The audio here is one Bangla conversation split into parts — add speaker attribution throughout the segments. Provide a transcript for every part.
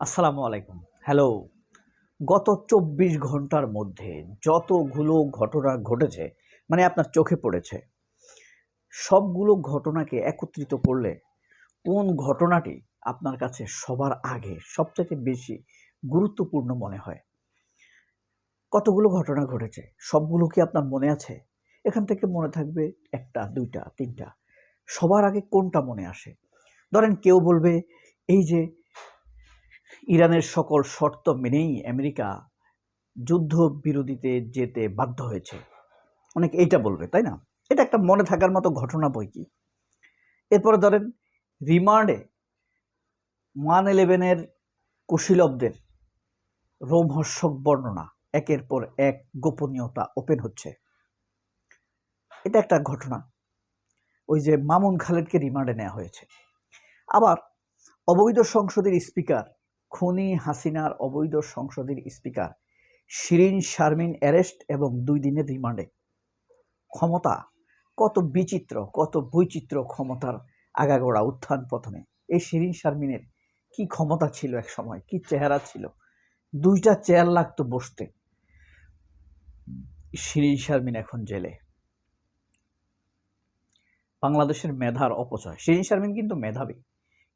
Speaker 1: আসসালামু আলাইকুম। হ্যালো। গত ২৪ ঘন্টার মধ্যে যতগুলো ঘটনা ঘটেছে, মানে আপনার চোখে পড়েছে, সবগুলো ঘটনাকে একত্রিত করলে কোন ঘটনাটি আপনার কাছে সবার আগে সবচাইতে বেশি গুরুত্বপূর্ণ মনে হয়? কতগুলো ঘটনা ঘটেছে? সবগুলো কি আপনার মনে আছে? এখান থেকে মনে থাকবে ১ টা, ২ টা, ৩ টা। সবার আগে কোনটা মনে আসে? ধরেন কেউ বলবে, এই যে ইরানের সকল শর্ত মেনেই আমেরিকা যুদ্ধবিরতিতে যেতে বাধ্য হয়েছে। অনেকে এইটা বলবে, তাই না? এটা একটা মনে থাকার মতো ঘটনা বৈকি। এরপরে ধরেন রিমান্ডে 111 এর কুশীলবদের রোমহর্ষক বর্ণনা, একের পর এক গোপনীয়তা ওপেন হচ্ছে। এটা একটা ঘটনা। ওই যে মামুন খালেদকে রিমান্ডে নেওয়া হয়েছে। আবার অবৈধ সংসদের স্পিকার, খুনি হাসিনার অবৈধ সংসদের স্পিকার শিরীন শারমিন অ্যারেস্ট এবং 2 দিনের রিমান্ডে। ক্ষমতা কত বিচিত্র, কত বৈচিত্র্য ক্ষমতার আগাগোড়া উত্থান পতনে। এই শিরীন শারমিনের কি ক্ষমতা ছিল এক সময়, কি চেহারা ছিল, 2টা চেয়ার লাগতো বসতে। শিরীন শারমিন এখন জেলে। বাংলাদেশের মেধার অপচয়। শিরীন শারমিন কিন্তু মেধাবী,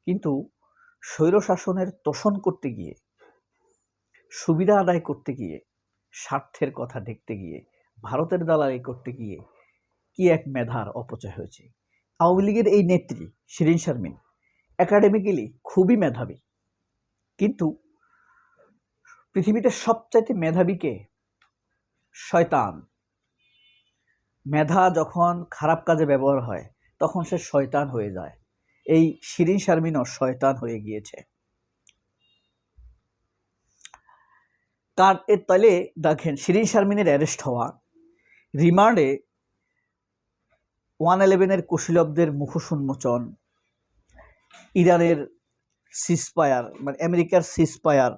Speaker 1: কিন্তু স্বৈরশাসনের তোষণ করতে গিয়ে, সুবিধা আদায় করতে গিয়ে, স্বার্থের কথা দেখতে গিয়ে, ভারতের দালালি করতে গিয়ে কি এক মেধার অপচয় হয়েছে। আওয়ামী লীগের এই নেত্রী শিরীন শারমিন একাডেমিক্যালি খুবই মেধাবী, কিন্তু পৃথিবীতে সবচাইতে মেধাবী কে? শয়তান। মেধা যখন খারাপ কাজে ব্যবহার হয় তখন সে শয়তান হয়ে যায়। এই শিরীন শারমিনও শয়তান হয়ে গিয়েছে। তার এর তলে দেখেন শিরীন শারমিনের অ্যারেস্ট হওয়া, রিমান্ডে 111 এর কুশীলবদের মুখোশ উন্মোচন, ইরানের সিজফায়ার মানে আমেরিকার সিজফায়ার,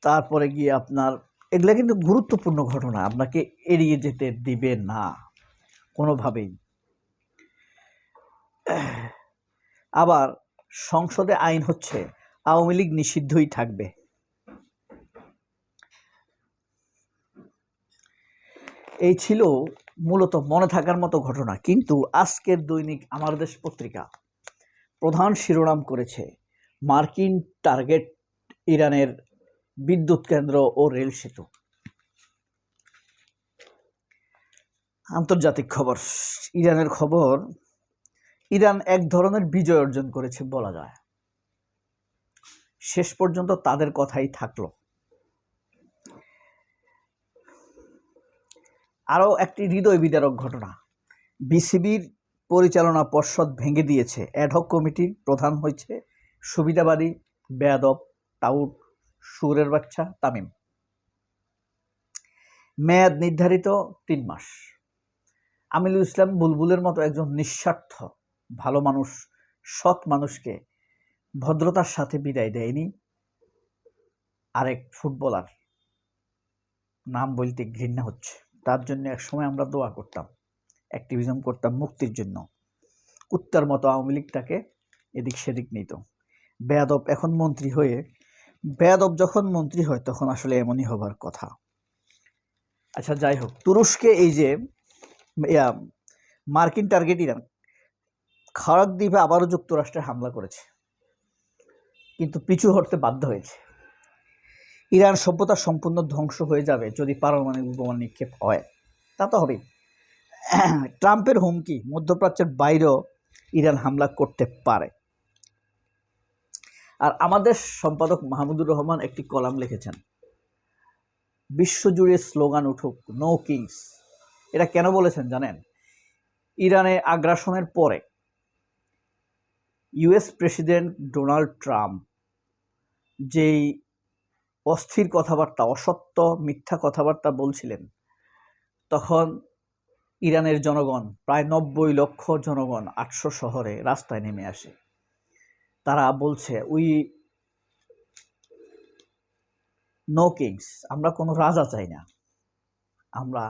Speaker 1: তারপরে গিয়ে আপনার এগুলা কিন্তু গুরুত্বপূর্ণ ঘটনা, আপনাকে এড়িয়ে যেতে দিবে না কোনোভাবেই। আবার সংসদে আইন হচ্ছে আওয়ামী লীগ নিষিদ্ধই থাকবে। এই ছিল মূলত মনে থাকার মতো ঘটনা। কিন্তু আজকের দৈনিক আমার দেশ পত্রিকা প্রধান শিরোনাম করেছে, মার্কিন টার্গেট ইরানের বিদ্যুৎ কেন্দ্র ও রেল সেতু। আন্তর্জাতিক খবর, ইরানের খবর, ইরান এক ধরনের বিজয় অর্জন করেছে বলা যায়। শেষ পর্যন্ত তাদের কথাই থাকলো। আরও একটি হৃদয় বিদারক ঘটনা, বিসিবির পরিচালনা পর্ষদ ভেঙে দিয়েছে। অ্যাডহক কমিটির প্রধান হয়েছে সুবিধাবাদী, বেয়াদব, টাউট, সুরের বাচ্চা তামিম। মেয়াদ নির্ধারিত 3 মাস। আমিনুল ইসলাম বুলবুলের মতো একজন নিঃস্বার্থ ভালো মানুষ, সৎ মানুষকে ভদ্রতার সাথে বিদায় দেয়নি আরেক ফুটবলার। নাম বলতে ঘৃণা হচ্ছে। তার জন্য একসময় আমরা দোয়া করতাম, অ্যাক্টিভিজম করতাম মুক্তির জন্য। কুত্তার মতো আওয়ামী লীগ তাকে এদিক সেদিক নিত। বেয়াদব এখন মন্ত্রী হয়ে, বেয়াদব যখন মন্ত্রী হয় তখন আসলে এমনই হবার কথা। আচ্ছা, যাই হোক, তুরস্কে এই যে মার্কিন টার্গেট ইরান খারাক দ্বীপে আবারও যুক্তরাষ্ট্রে হামলা করেছে, কিন্তু পিছু হটতে বাধ্য হয়েছে। ইরান সভ্যতা সম্পূর্ণ ধ্বংস হয়ে যাবে যদি পারমাণবিক বোমা নিক্ষেপ হয়, তা তো হবেই। ট্রাম্পের হুমকি, মধ্যপ্রাচ্যের বাইরেও ইরান হামলা করতে পারে। আর আমাদের সম্পাদক মাহমুদুর রহমান একটি কলাম লিখেছেন, বিশ্বজুড়ে স্লোগান উঠুক, নো কিংস। এটা কেন বলেছেন জানেন? ইরানে আগ্রাসনের পরে ইউএস প্রেসিডেন্ট ডোনাল্ড ট্রাম্প যেই অস্থির কথাবার্তা, অসত্য মিথ্যা কথাবার্তা বলছিলেন, তখন ইরানের জনগণ, প্রায় 90 লক্ষ জনগণ 800 শহরে রাস্তায় নেমে আসে। তারা বলছে, উই নো কিংস, আমরা কোনো রাজা চাই না, আমরা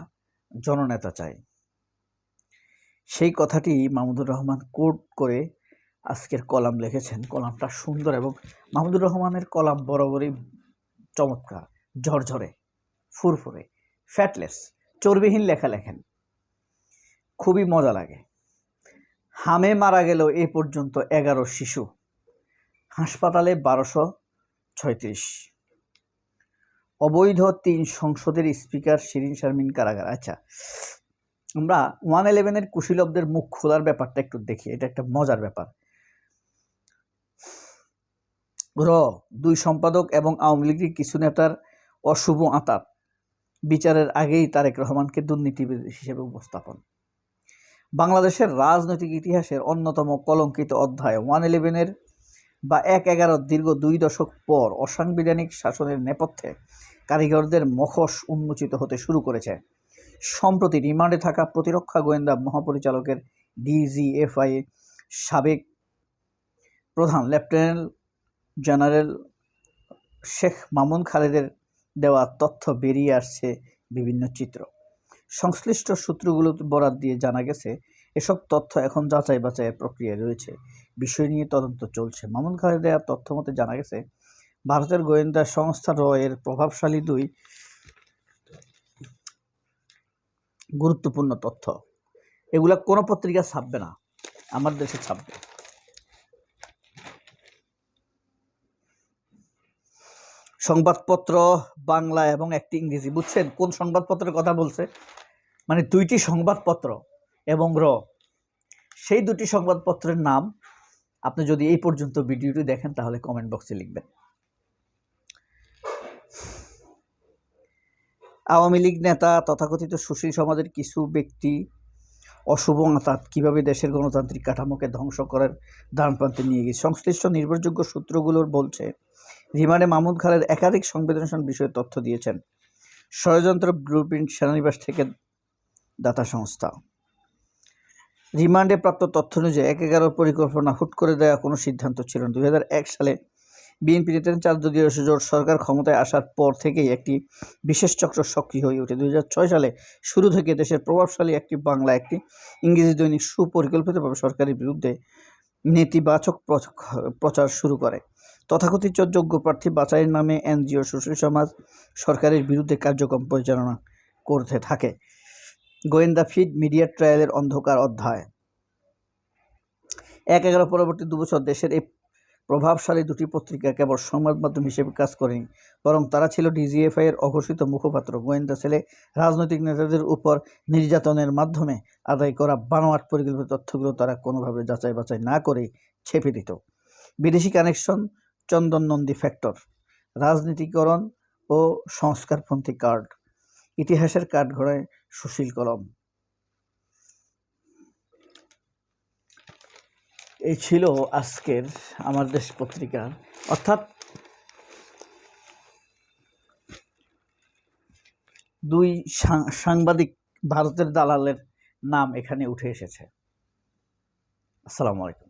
Speaker 1: জননেতা চাই। সেই কথাটি মাহমুদুর রহমান কোট করে আজকের কলাম লিখেছেন। কলামটা সুন্দর এবং মাহমুদুর রহমানের কলাম বরাবরই চমৎকার, ঝরঝরে, ফুরফুরে, ফ্যাটলেস, চর্বিহীন লেখা লেখেন, খুবই মজা লাগে। হামে মারা গেল এ পর্যন্ত 11 শিশু, হাসপাতালে 1236। অবৈধ 3 সংসদের স্পিকার শিরিন শারমিন কারাগার। আচ্ছা, আমরা 111-এর কুশীলবদের মুখ খোলার ব্যাপারটা একটু দেখি, এটা একটা মজার ব্যাপার। 2 সম্পাদক এবং আওয়ামী লীগের কিছু নেতার অশুভ আঁতাত বিচারের আগেই তারেক রহমানকে দুর্নীতিবিদ হিসেবে উপস্থাপন। বাংলাদেশের রাজনৈতিক ইতিহাসের অন্যতম কলঙ্কিত অধ্যায় 111-এর বা 1/11 দীর্ঘ 2 দশক পর অসাংবিধানিক শাসনের নেপথ্যে কারিগরদের মুখোশ উন্মোচিত হতে শুরু করেছে। সম্প্রতি রিমান্ডে থাকা প্রতিরক্ষা গোয়েন্দা মহাপরিচালকের ডিজিএফআই সাবেক প্রধান লেফটেন্যান্ট জেনারেল শেখ মামুন খালেদের দেওয়া তথ্য বেরিয়ে আসছে বিভিন্ন চিত্র। সংশ্লিষ্ট সূত্রগুলো বরাত দিয়ে জানা গেছে, এসব তথ্য এখন যাচাই বাছাইয়ের প্রক্রিয়ায় রয়েছে। বিষয় নিয়ে তদন্ত চলছে। মামুন খালেদ দেওয়া তথ্য মতে জানা গেছে, ভারতের গোয়েন্দা সংস্থা র এর প্রভাবশালী 2 গুরুত্বপূর্ণ তথ্য। এগুলা কোনো পত্রিকা ছাপবে না, আমার দেশে ছাপবে। সংবাদপত্র বাংলা এবং একটি ইংরেজি। বুঝছেন কোন সংবাদপত্রের কথা বলছে? মানে 2টি সংবাদপত্র এবং সেই 2টি সংবাদপত্রের নাম আপনি যদি এই পর্যন্ত ভিডিওটি দেখেন তাহলে কমেন্ট বক্সে লিখবেন। আওয়ামী লীগ নেতা তথাকথিত সুশীল সমাজের কিছু ব্যক্তি অশুভ আঁতাত কীভাবে দেশের গণতান্ত্রিক কাঠামোকে ধ্বংস করার দ্বারপ্রান্তে নিয়ে গেছে। সংশ্লিষ্ট নির্ভরযোগ্য সূত্রগুলোর বলছে, রিমান্ডে মাহমুদ খালেদ একাধিক সংবেদনশীল বিষয়ে তথ্য দিয়েছেন। ষড়যন্ত্র ব্লুপ্রিন্ট সেনানিবাস থেকে দাতা সংস্থা। রিমান্ডে প্রাপ্ত তথ্য অনুযায়ী 1/11 পরিকল্পনা হুট করে দেওয়া কোনো সিদ্ধান্ত ছিল না। 2001 সালে বিএনপি নেতৃত্বে 4 দলীয় জোট সরকার ক্ষমতায় আসার পর থেকেই একটি বিশেষ চক্র সক্রিয় হয়ে ওঠে। 2006 সালে শুরু থেকে দেশের প্রভাবশালী একটি বাংলা একটি ইংরেজি দৈনিক সুপরিকল্পিতভাবে সরকারের বিরুদ্ধে নেতিবাচক প্রচার শুরু করে। তথাকথিত যোগ্য প্রার্থী বাছাইয়ের নামে এনজিও সুশীল সমাজ সরকারের বিরুদ্ধে কার্যক্রম পরিচালনা করতে থাকে। গোয়েন্দা ফিড, মিডিয়া ট্রায়ালের অন্ধকার অধ্যায়। 1/11 পরবর্তী 2 বছর দেশের এই প্রভাবশালী 2টি পত্রিকা কেবল সংবাদ মাধ্যম হিসেবে কাজ করেনি, বরং তারা ছিল ডিজিএফআই এর অঘোষিত মুখপাত্র। গোয়েন্দা সেলে রাজনৈতিক নেতাদের উপর নির্যাতনের মাধ্যমে আদায় করা বানোয়াট পরিকল্পিত তথ্যগুলো তারা কোনোভাবে যাচাই বাছাই না করেই ছেপে দিত। বিদেশি কানেকশন, চন্দন নন্দী ফ্যাক্টর, রাজনীতিকরণ ও সংস্কারপন্থী কার্ড, ইতিহাসের কাঠগড়ায় সুশীল কলম। এই ছিল আজকের আমার দেশ পত্রিকা, অর্থাৎ 2 সাংবাদিক ভারতের দালালের নাম এখানে উঠে এসেছে। আসসালামু আলাইকুম।